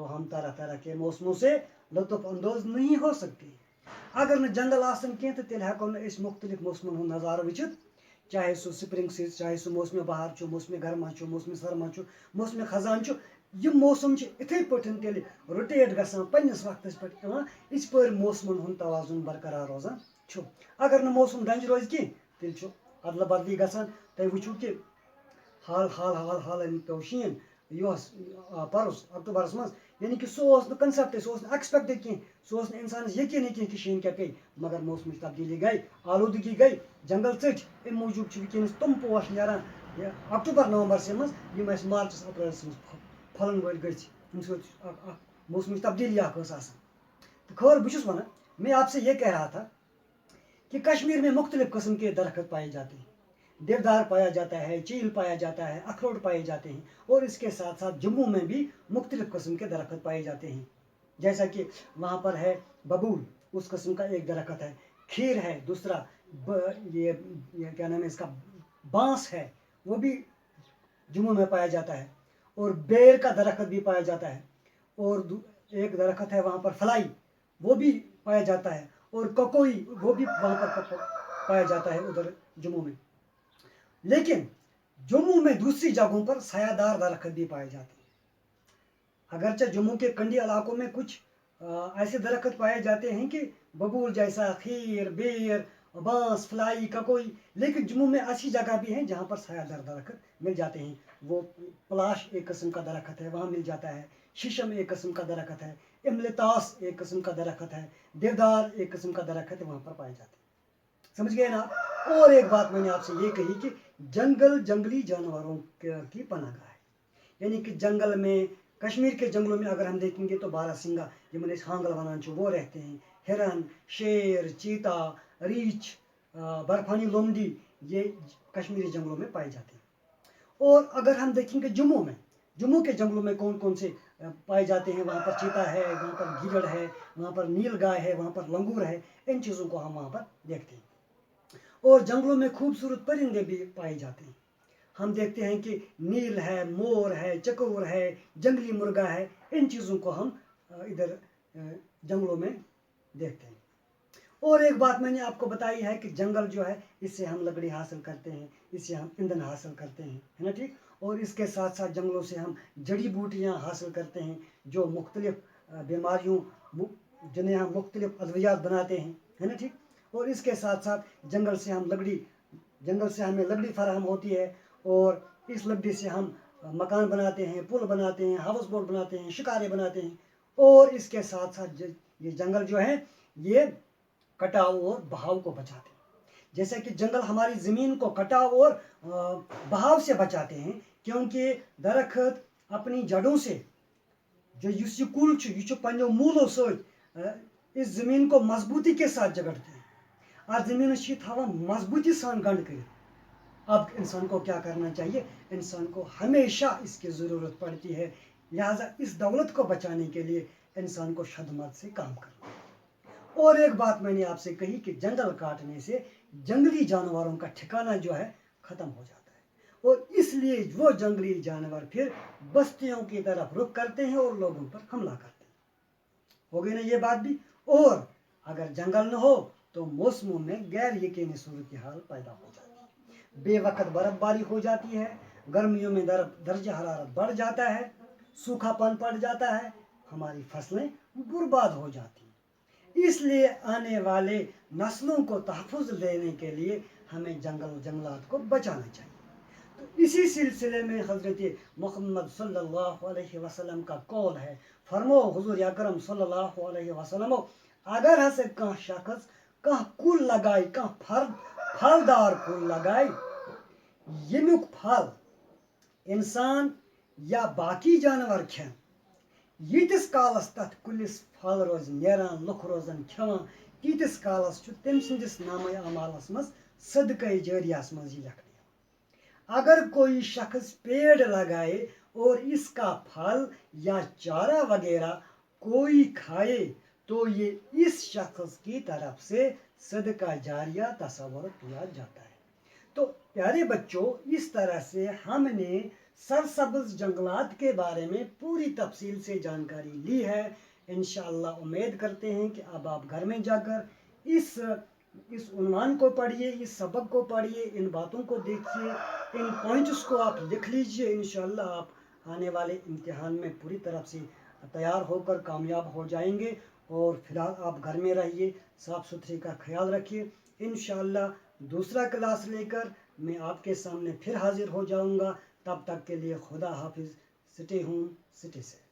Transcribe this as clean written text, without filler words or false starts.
तो हम तरह तरह के मौसमों से लुत्फ अंदोज नहीं हो सकते। अगर न जंगल आसन कहीं तो तेल हेको न मुख्तलिफ मौसमन हुंद नज़ारो वुचित, चाहे सो स्प्रिंग सीजन, चाहे सो मौसम बहार चु, मौसम गर्मा चु, मौसम सरमा चु, मौसम खजान चु, यह मौसम इथे पठन तेल रोटेट गसान पन्निस वक्तस पे इवान इस पर मौसमन हुंद तवाजुन बरकरार रोजान छु। अगर न मौसम डंज रोज की तेल छु अदला बदली गसान। तुम वुचु कि हाल हाल हाल हाल पे शीन यह परस अक्टूबरस मज, यानी कि सह कंसेप्ट सह एक्सपेक्टेड कह सह इंसान यकीन कह कि शीन क्या पे, मगर मौसम तब्दीली गई, आलूदगी गई, जंगल चट। अम मूजूब वनस तुम पोश नारान अक्टूबर नवंबर से मज मार्चस अप्रैलस मज फलन वर गम मौसम तब्दीली तो खैर बहुत वन मैं आपसे ये कह रहा था कि कश्मीर में मुख्तलिफ किस्म के दरख्त पाए जाते हैं। देवदार पाया जाता है, चील पाया जाता है, अखरोट पाए जाते हैं, और इसके साथ साथ जम्मू में भी मुख्तलिफ किस्म के दरख्त पाए जाते हैं। जैसा कि वहाँ पर है बबूल, उस किस्म का एक दरख्त है, खीर है दूसरा, ये क्या नाम है इसका, बांस है, वो भी जम्मू में पाया जाता है, और बेर का दरख्त भी पाया जाता है, और एक दरख्त है वहाँ पर फलाई, वो भी पाया जाता है, और ककोई वो भी वहाँ पर पाया जाता है उधर जम्मू में। लेकिन जम्मू में दूसरी जगहों पर सायादार दरख्त भी पाए जाते हैं। अगरचे जम्मू के कंडी इलाकों में कुछ ऐसे दरख्त पाए जाते हैं कि बबूल जैसा, खीर, बेर, बांस, फलाई, ककोई, लेकिन जम्मू में ऐसी जगह भी हैं जहाँ पर सायादार दरख्त मिल जाते हैं। वो पलाश एक किस्म का दरख्त है, वहाँ मिल जाता है, शीशम एक किस्म का दरख्त है, इमलतास एक किस्म का दरख्त है, देवदार एक किस्म का दरख्त है, वहाँ पर पाए जाते हैं। समझ गए ना। और एक बात मैंने आपसे ये कही कि जंगल जंगली जानवरों की पनाहगाह है, यानी कि जंगल में, कश्मीर के जंगलों में अगर हम देखेंगे तो बारहसिंगा जिन्हें हांगल वनान वो रहते हैं, हिरन, शेर, चीता, रीछ, बर्फानी लोमड़ी, ये कश्मीरी जंगलों में पाए जाते हैं। और अगर हम देखेंगे जम्मू में, जम्मू के जंगलों में कौन कौन से पाए जाते हैं, वहाँ पर चीता है, वहाँ पर गिरड़ है, वहाँ पर नील गाय है, वहाँ पर लंगूर है, इन चीज़ों को हम वहाँ पर देखते हैं। और जंगलों में खूबसूरत परिंदे भी पाए जाते हैं। हम देखते हैं कि नील है, मोर है, चकोर है, जंगली मुर्गा है, इन चीज़ों को हम इधर जंगलों में देखते हैं। और एक बात मैंने आपको बताई है कि जंगल जो है, इससे हम लकड़ी हासिल करते हैं, इससे हम ईंधन हासिल करते हैं, है ना, ठीक। और इसके साथ साथ जंगलों से हम जड़ी बूटियाँ हासिल करते हैं जो मुख्तलिफ बीमारियों, जिन्हें हम मुख्तलिफ अद्वियात बनाते हैं, है ना, ठीक। और इसके साथ साथ जंगल से हमें लकड़ी फराहम होती है, और इस लकड़ी से हम मकान बनाते हैं, पुल बनाते हैं, हाउस बोट बनाते हैं, शिकारे बनाते हैं। और इसके साथ साथ ये जंगल जो है ये कटाव और बहाव को बचाते हैं। जैसे कि जंगल हमारी ज़मीन को कटाव और बहाव से बचाते हैं, क्योंकि दरख्त अपनी जड़ों से जो यह कुल पन्नो मूलों से इस ज़मीन को मजबूती के साथ जगड़ते हैं। आज ज़मीन मजबूती सान गंड कर। अब इंसान को क्या करना चाहिए, इंसान को हमेशा इसकी ज़रूरत पड़ती है, लिहाजा इस दौलत को बचाने के लिए इंसान को शदमत से काम करना है। और एक बात मैंने आपसे कही कि जंगल काटने से जंगली जानवरों का ठिकाना जो है ख़त्म हो जाता है, और इसलिए वो जंगली जानवर फिर बस्तियों की तरफ रुख करते हैं और लोगों पर हमला करते हैं। हो गई ना ये बात भी। और अगर जंगल न हो तो मौसमों में गैर यकीनी सूरत हाल पैदा हो जाती है, बेवक्त बर्फबारी हो जाती है, गर्मियों में दर्जा हरारत बढ़ जाता है, सूखापन पड़ जाता है, हमारी फसलें बर्बाद हो जाती हैं। इसलिए आने वाले नस्लों को तहफ़्फ़ुज़ देने के लिए हमें जंगलात को बचाना चाहिए। तो इसी सिलसिले में हज़रत मोहम्मद सल्लल्लाहु अलैहि वसल्लम का कौल है, फरमो हुज़ूर अकरम सल्लल्लाहु अलैहि वसल्लम, अगर हसे कह शख्स कह कुल लगाए, कह फलदार कुल लगाए, यमुक फल इंसान या बाकी जानवर खेन, यीतिस कालस तथ कुलिस फल रोज नेरान, लुख रोजन खेवान, तीतिस कालस तम सदिस नामे अमालस मज सदक़े जारियास मज लिखने। अगर कोई शख्स पेड़ लगाए और इसका फल या चारा वगैरह कोई खाए तो ये इस शख्स की तरफ से सदका जारिया तस्वर किया जाता है। तो प्यारे बच्चों, इस तरह से हमने सरसब्ज जंगलात के बारे में पूरी तफसील से जानकारी ली है। इंशाअल्लाह उम्मीद करते हैं कि अब आप घर में जाकर इस उन्वान को पढ़िए, इस सबक को पढ़िए, इन बातों को देखिए, इन पॉइंट्स को आप लिख लीजिए। इंशाअल्लाह आप आने वाले इम्तिहान में पूरी तरह से तैयार होकर कामयाब हो जाएंगे। और फिलहाल आप घर में रहिए, साफ़ सुथरे का ख्याल रखिए। इंशाअल्लाह दूसरा क्लास लेकर मैं आपके सामने फिर हाजिर हो जाऊंगा। तब तक के लिए खुदा हाफिज़। Stay home, stay safe.